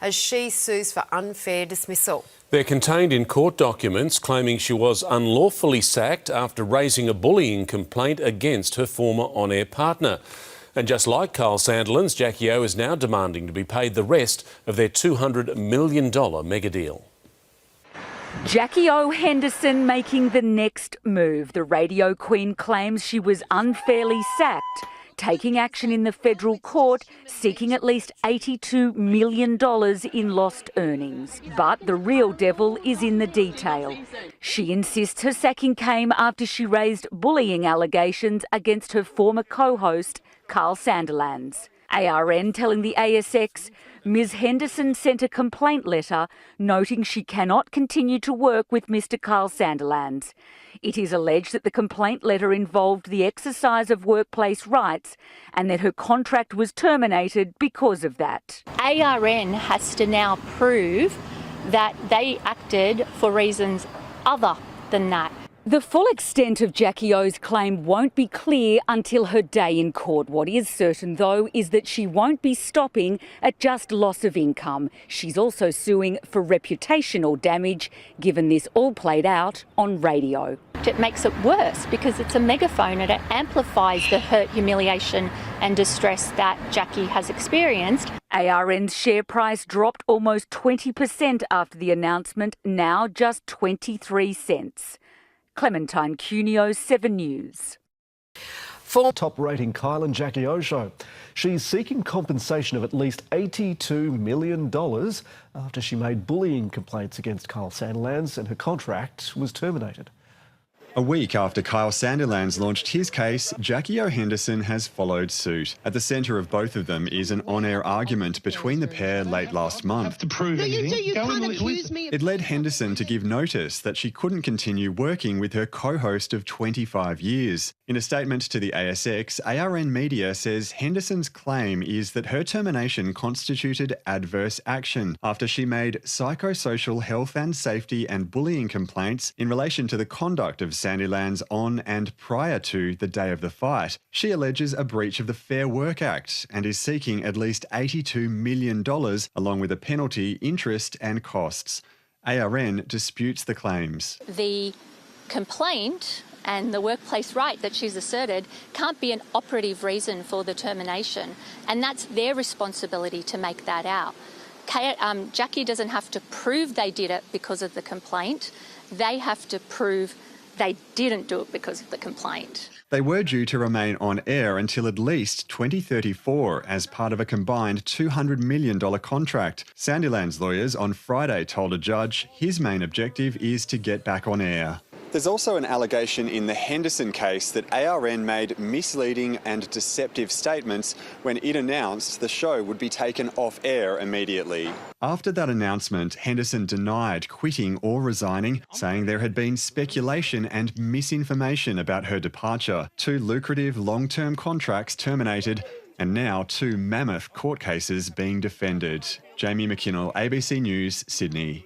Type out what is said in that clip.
as she sues for unfair dismissal. They're contained in court documents claiming she was unlawfully sacked after raising a bullying complaint against her former on-air partner. And just like Carl Sandilands, Jackie O is now demanding to be paid the rest of their $200 million mega deal. Jackie O Henderson making the next move. The radio queen claims she was unfairly sacked, taking action in the federal court, seeking at least $82 million in lost earnings. But the real devil is in the detail. She insists her sacking came after she raised bullying allegations against her former co-host, Carl Sandilands. ARN telling the ASX, Ms Henderson sent a complaint letter noting she cannot continue to work with Mr Carl Sandilands. It is alleged that the complaint letter involved the exercise of workplace rights and that her contract was terminated because of that. ARN has to now prove that they acted for reasons other than that. The full extent of Jackie O's claim won't be clear until her day in court. What is certain, though, is that she won't be stopping at just loss of income. She's also suing for reputational damage, given this all played out on radio. It makes it worse because it's a megaphone and it amplifies the hurt, humiliation and distress that Jackie has experienced. ARN's share price dropped almost 20% after the announcement, now just 23 cents. Clementine Cuneo, 7 News. For top-rating Kyle and Jackie O show. She's seeking compensation of at least $82 million after she made bullying complaints against Kyle Sandilands and her contract was terminated. A week after Kyle Sandilands launched his case, Jackie O Henderson has followed suit. At the centre of both of them is an on-air argument between the pair late last month. It led Henderson to give notice that she couldn't continue working with her co-host of 25 years. In a statement to the ASX, ARN Media says Henderson's claim is that her termination constituted adverse action after she made psychosocial health and safety and bullying complaints in relation to the conduct of Sandilands on and prior to the day of the fight. She alleges a breach of the Fair Work Act and is seeking at least $82 million, along with a penalty, interest and costs. ARN disputes the claims. The complaint and the workplace right that she's asserted can't be an operative reason for the termination, and that's their responsibility to make that out. Jackie doesn't have to prove they did it because of the complaint. They have to prove they didn't do it because of the complaint. They were due to remain on air until at least 2034 as part of a combined $200 million contract. Sandilands' lawyers on Friday told a judge his main objective is to get back on air. There's also an allegation in the Henderson case that ARN made misleading and deceptive statements when it announced the show would be taken off air immediately. After that announcement, Henderson denied quitting or resigning, saying there had been speculation and misinformation about her departure, 2 lucrative long-term contracts terminated, and now 2 mammoth court cases being defended. Jamie McKinnell, ABC News, Sydney.